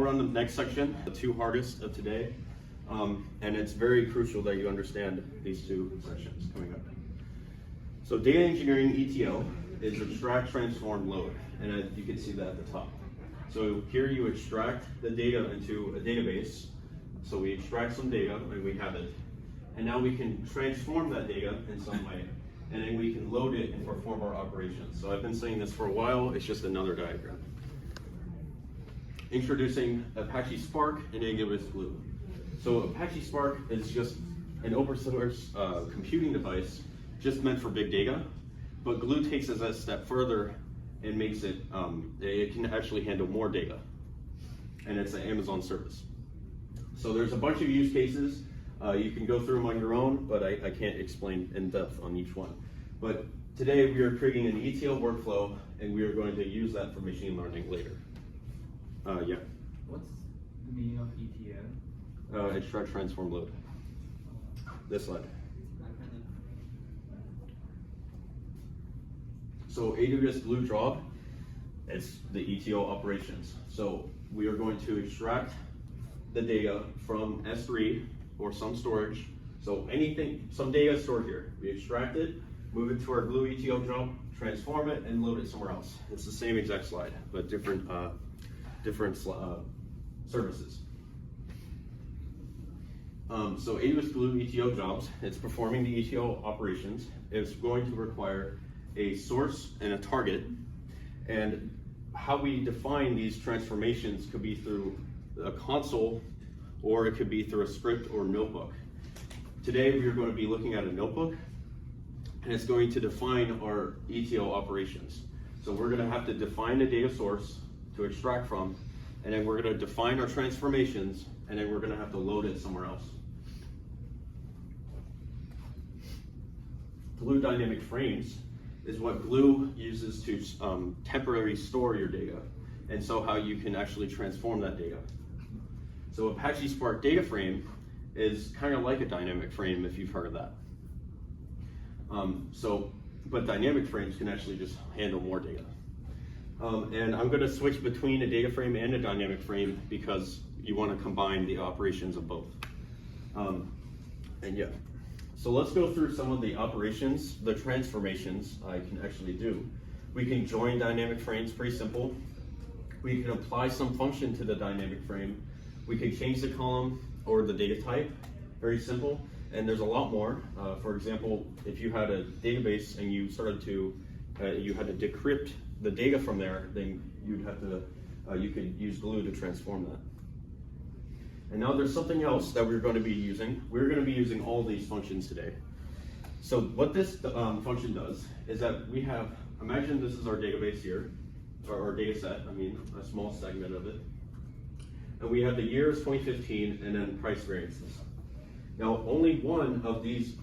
We're on the next section, the two hardest of today, and it's very crucial that you understand these two sections coming up. So data engineering ETL is extract, transform, load, and you can see that at the top. So here you extract the data into a database. So we extract some data and we have it, and now we can transform that data in some way, and then we can load it and perform our operations. So I've been saying this for a while, it's just another diagram. Introducing Apache Spark and AWS Glue. So Apache Spark is just an open source computing device just meant for big data, but Glue takes us a step further and makes it, it can actually handle more data. And it's an Amazon service. So there's a bunch of use cases. You can go through them on your own, but I can't explain in depth on each one. But today we are creating an ETL workflow, and we are going to use that for machine learning later. Yeah. What's the meaning of ETL? Extract, transform, load. This slide. So AWS Glue job, it's the ETL operations. So we are going to extract the data from S3 or some storage. So anything, some data is stored here. We extract it, move it to our Glue ETL job, transform it, and load it somewhere else. It's the same exact slide, but different services. So AWS Glue ETL jobs, it's performing the ETL operations. It's going to require a source and a target, and how we define these transformations could be through a console, or it could be through a script or notebook. Today we are going to be looking at a notebook, and it's going to define our ETL operations. So we're going to have to define a data source to extract from, and then we're going to define our transformations, and then we're going to have to load it somewhere else. Glue dynamic frames is what Glue uses to temporarily store your data, and so how you can actually transform that data. So Apache Spark data frame is kind of like a dynamic frame, if you've heard of that. But dynamic frames can actually just handle more data. And I'm going to switch between a data frame and a dynamic frame because you want to combine the operations of both. And yeah, so let's go through some of the operations, the transformations I can actually do. We can join dynamic frames, pretty simple. We can apply some function to the dynamic frame. We can change the column or the data type, very simple. And there's a lot more. For example, if you had a database and you started to, you had to decrypt the data from there, then you'd have to, you could use Glue to transform that. And now there's something else that we're going to be using. We're going to be using all these functions today. So what this function does is that we have, imagine this is our database here, or our data set, I mean, a small segment of it. And we have the years 2015 and then price variances. Now only one of these,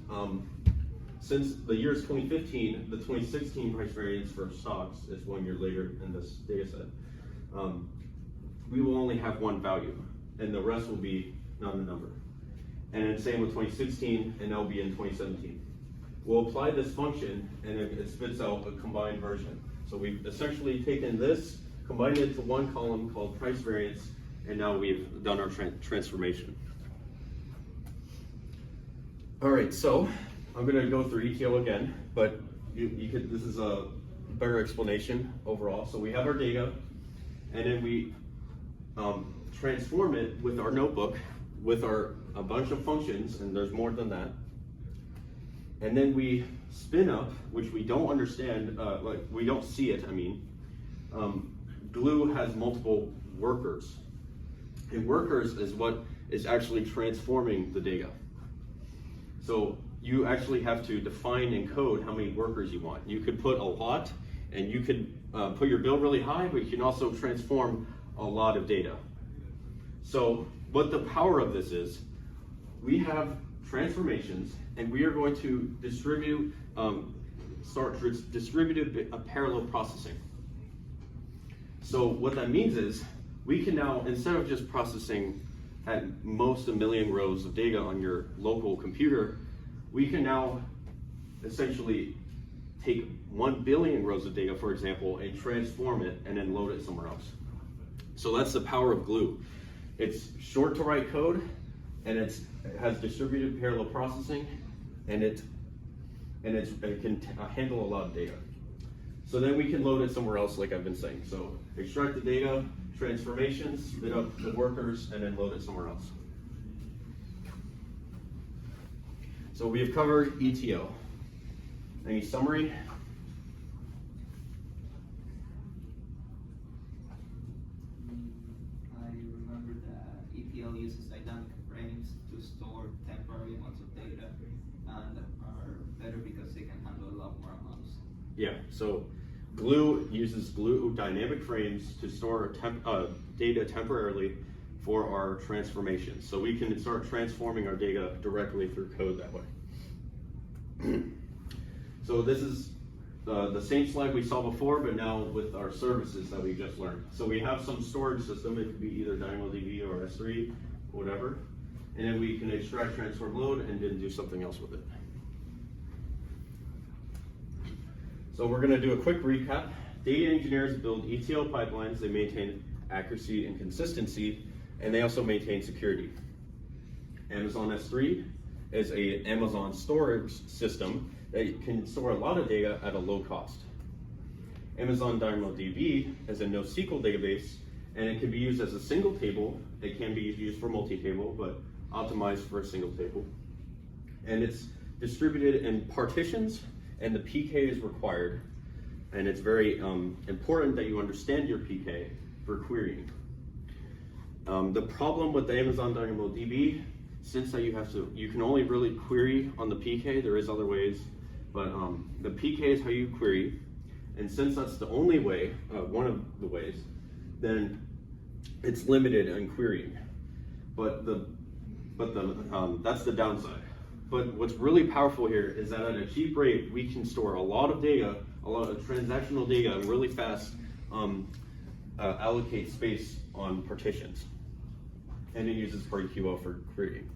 since the year is 2015, the 2016 price variance for stocks is 1 year later in this data set. We will only have one value, and the rest will be not a number. And then same with 2016, and that will be in 2017. We'll apply this function, and it spits out a combined version. So we've essentially taken this, combined it to one column called price variance, and now we've done our transformation. All right, so I'm going to go through ETL again, but this is a better explanation overall. So we have our data, and then we transform it with our notebook, with a bunch of functions, and there's more than that. And then we spin up, which we don't understand, like we don't see it, I mean. Glue has multiple workers. And workers is what is actually transforming the data. So you actually have to define and code how many workers you want. You could put a lot, and you could put your bill really high, but you can also transform a lot of data. So what the power of this is, we have transformations, and we are going to distribute, start distributed parallel processing. So what that means is, we can now, instead of just processing at most 1 million rows of data on your local computer, we can now essentially take 1 billion rows of data, for example, and transform it and then load it somewhere else. So that's the power of Glue. It's short to write code, and it has distributed parallel processing, and it can handle a lot of data. So then we can load it somewhere else, like I've been saying. So extract the data, transformations, spit up the workers, and then load it somewhere else. So we have covered ETL. Any summary? I remember that ETL uses dynamic frames to store temporary amounts of data and are better because they can handle a lot more amounts. Yeah, so Glue uses Glue dynamic frames to store data temporarily for our transformations. So we can start transforming our data directly through code that way. So this is the same slide we saw before, but now with our services that we just learned. So we have some storage system. It could be either DynamoDB or S3, whatever. And then we can extract, transform, load, and then do something else with it. So we're gonna do a quick recap. Data engineers build ETL pipelines. They maintain accuracy and consistency, and they also maintain security. Amazon S3 is an Amazon storage system that can store a lot of data at a low cost. Amazon DynamoDB is a NoSQL database, and it can be used as a single table. It can be used for multi-table, but optimized for a single table. And it's distributed in partitions, and the PK is required. And it's very important that you understand your PK for querying. The problem with the Amazon DynamoDB, since that you can only really query on the PK, there is other ways, but the PK is how you query. And since that's the only way, one of the ways, then it's limited in querying. But that's the downside. But what's really powerful here is that at a cheap rate, we can store a lot of data, a lot of transactional data, and really fast allocate space on partitions. And it uses PartyQL for querying.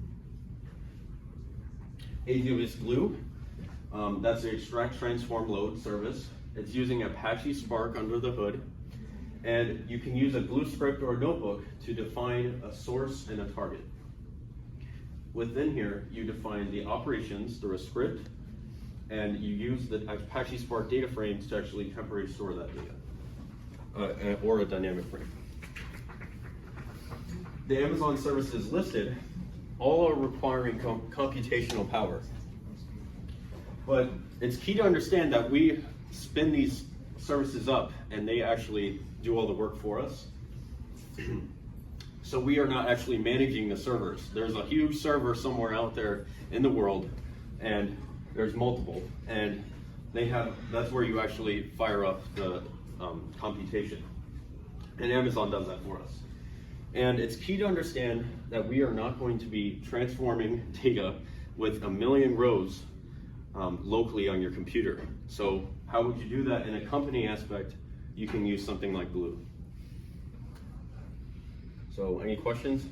AWS Glue, that's the extract, transform, load service. It's using Apache Spark under the hood. And you can use a Glue script or a notebook to define a source and a target. Within here, you define the operations through a script, and you use the Apache Spark data frames to actually temporarily store that data, or a dynamic frame. The Amazon services listed all are requiring computational power. But it's key to understand that we spin these services up and they actually do all the work for us. So we are not actually managing the servers. There's a huge server somewhere out there in the world, and there's multiple, and that's where you actually fire up the computation. And Amazon does that for us. And it's key to understand that we are not going to be transforming data with 1 million rows locally on your computer. So how would you do that in a company aspect? You can use something like Glue. So any questions?